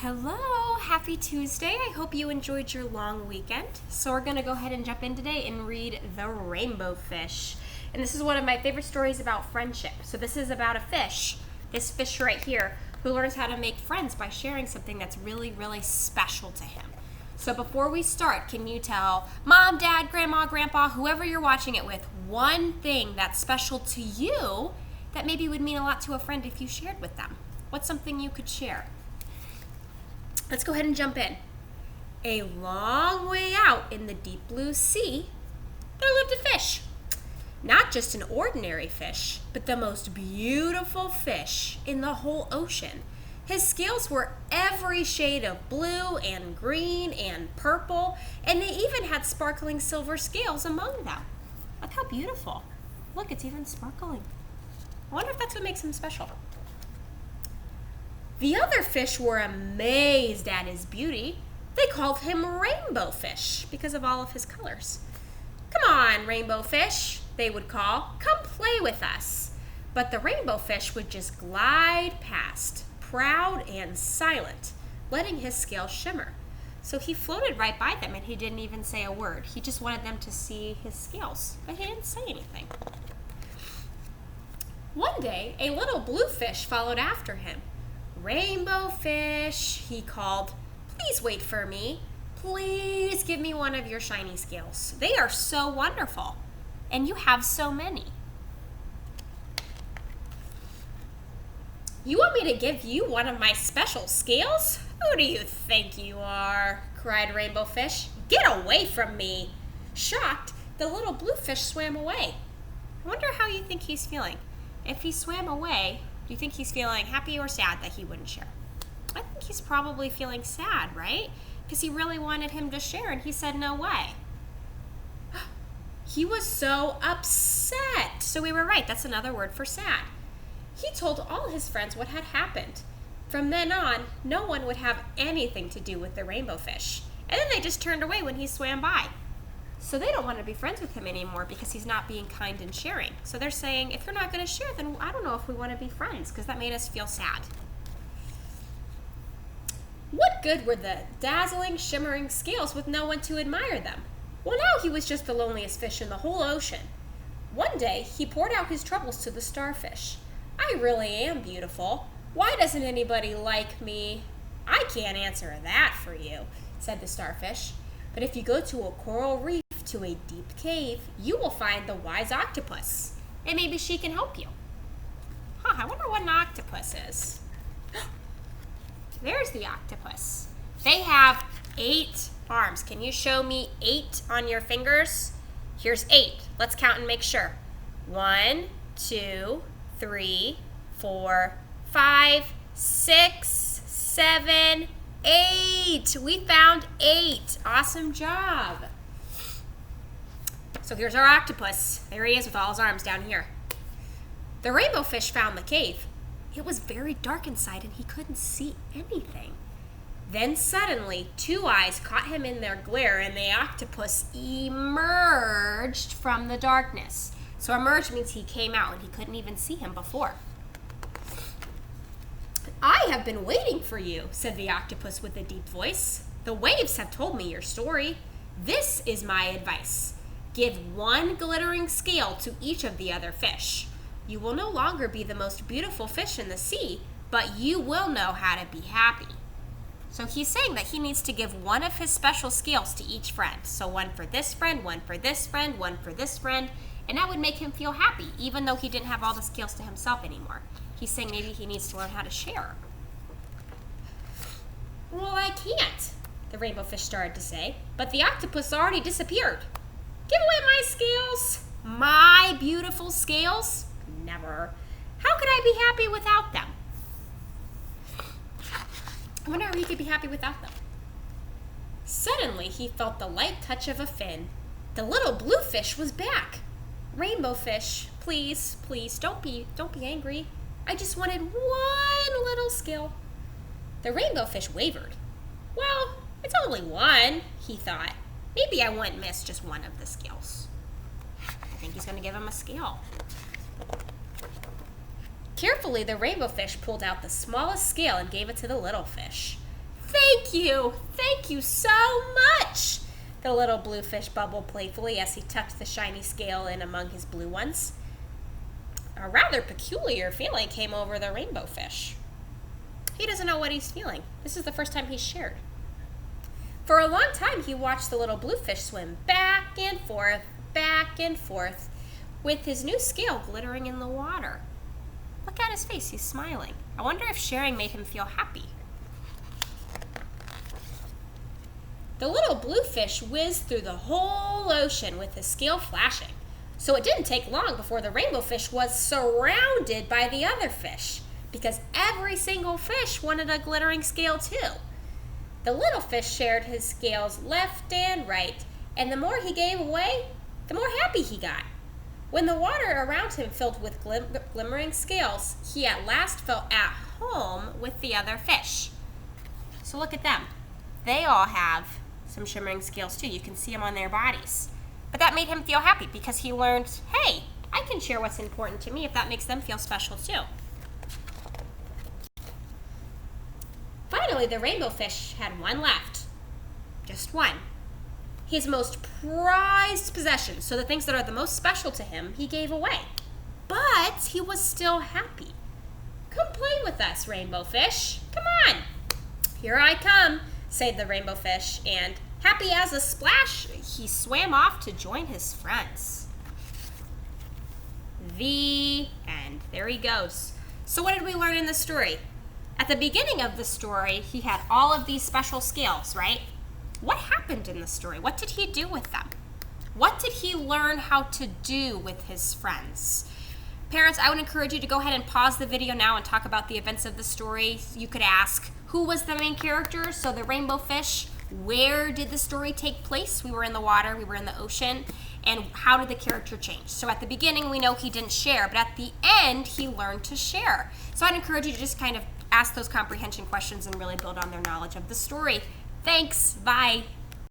Hello, happy Tuesday. I hope you enjoyed your long weekend. So we're going to go ahead and jump in today and read The Rainbow Fish. And this is one of my favorite stories about friendship. So this is about a fish, this fish right here, who learns how to make friends by sharing something that's really, really special to him. So before we start, can you tell Mom, Dad, Grandma, Grandpa, whoever you're watching it with, one thing that's special to you that maybe would mean a lot to a friend if you shared with them? What's something you could share? Let's go ahead and jump in. A long way out in the deep blue sea, there lived a fish. Not just an ordinary fish, but the most beautiful fish in the whole ocean. His scales were every shade of blue and green and purple, and they even had sparkling silver scales among them. Look how beautiful. Look, it's even sparkling. I wonder if that's what makes him special. The other fish were amazed at his beauty. They called him Rainbow Fish because of all of his colors. "Come on, Rainbow Fish," they would call. "Come play with us." But the Rainbow Fish would just glide past, proud and silent, letting his scales shimmer. So he floated right by them and he didn't even say a word. He just wanted them to see his scales, but he didn't say anything. One day, a little blue fish followed after him. "Rainbow Fish," he called, "please wait for me. Please give me one of your shiny scales. They are so wonderful, and you have so many." "You want me to give you one of my special scales? Who do you think you are?" cried Rainbow Fish. "Get away from me." Shocked, the little blue fish swam away. I wonder how you think he's feeling. If he swam away, do you think he's feeling happy or sad that he wouldn't share? I think he's probably feeling sad, right? Because he really wanted him to share and he said no way. He was so upset. So we were right, that's another word for sad. He told all his friends what had happened. From then on, no one would have anything to do with the rainbow fish. And then they just turned away when he swam by. So they don't want to be friends with him anymore because he's not being kind and sharing. So they're saying, if you're not going to share, then I don't know if we want to be friends because that made us feel sad. What good were the dazzling, shimmering scales with no one to admire them? Well, now he was just the loneliest fish in the whole ocean. One day, he poured out his troubles to the starfish. "I really am beautiful. Why doesn't anybody like me?" "I can't answer that for you," said the starfish. "But if you go to a coral reef, to a deep cave, you will find the wise octopus, and maybe she can help you." I wonder what an octopus is. There's the octopus. They have 8 arms. Can you show me 8 on your fingers? Here's 8. Let's count and make sure. 1, 2, 3, 4, 5, 6, 7, 8. We found 8. Awesome job. So here's our octopus. There he is with all his arms down here. The rainbow fish found the cave. It was very dark inside and he couldn't see anything. Then suddenly, 2 eyes caught him in their glare and the octopus emerged from the darkness. So emerged means he came out and he couldn't even see him before. "I have been waiting for you," said the octopus with a deep voice. "The waves have told me your story. This is my advice. Give 1 glittering scale to each of the other fish. You will no longer be the most beautiful fish in the sea, but you will know how to be happy." So he's saying that he needs to give 1 of his special scales to each friend. So 1 for this friend, 1 for this friend, 1 for this friend, and that would make him feel happy, even though he didn't have all the scales to himself anymore. He's saying maybe he needs to learn how to share. "Well, I can't," the rainbow fish started to say, but the octopus already disappeared. "Give away my scales." "My beautiful scales? Never. How could I be happy without them?" I wonder how he could be happy without them. Suddenly, he felt the light touch of a fin. The little blue fish was back. "Rainbow fish, please, please, don't be angry. I just wanted 1 little scale." The rainbow fish wavered. "Well, it's only 1, he thought. Maybe I wouldn't miss just 1 of the scales." I think he's going to give him a scale. Carefully, the rainbow fish pulled out the smallest scale and gave it to the little fish. Thank you so much. The little blue fish bubbled playfully as he tucked the shiny scale in among his blue ones. A rather peculiar feeling came over the rainbow fish. He doesn't know what he's feeling. This is the first time he's shared. For a long time, he watched the little blue fish swim back and forth, with his new scale glittering in the water. Look at his face, he's smiling. I wonder if sharing made him feel happy. The little blue fish whizzed through the whole ocean with his scale flashing. So it didn't take long before the rainbow fish was surrounded by the other fish, because every single fish wanted a glittering scale too. The little fish shared his scales left and right, and the more he gave away, the more happy he got. When the water around him filled with glimmering scales, he at last felt at home with the other fish. So look at them. They all have some shimmering scales too. You can see them on their bodies. But that made him feel happy because he learned, hey, I can share what's important to me if that makes them feel special too. Finally, the rainbow fish had one left. Just one. His most prized possession, so the things that are the most special to him, he gave away. But he was still happy. Come play with us, rainbow fish. Come on. Here I come, said the rainbow fish, and happy as a splash, he swam off to join his friends. The end. There he goes. So what did we learn in the story? At the beginning of the story, he had all of these special scales, right? What happened in the story? What did he do with them? What did he learn how to do with his friends? Parents, I would encourage you to go ahead and pause the video now and talk about the events of the story. You could ask, who was the main character? So the rainbow fish. Where did the story take place? We were in the water, we were in the ocean. And how did the character change? So at the beginning, we know he didn't share, but at the end, he learned to share. So I'd encourage you to just kind of ask those comprehension questions and really build on their knowledge of the story. Thanks. Bye.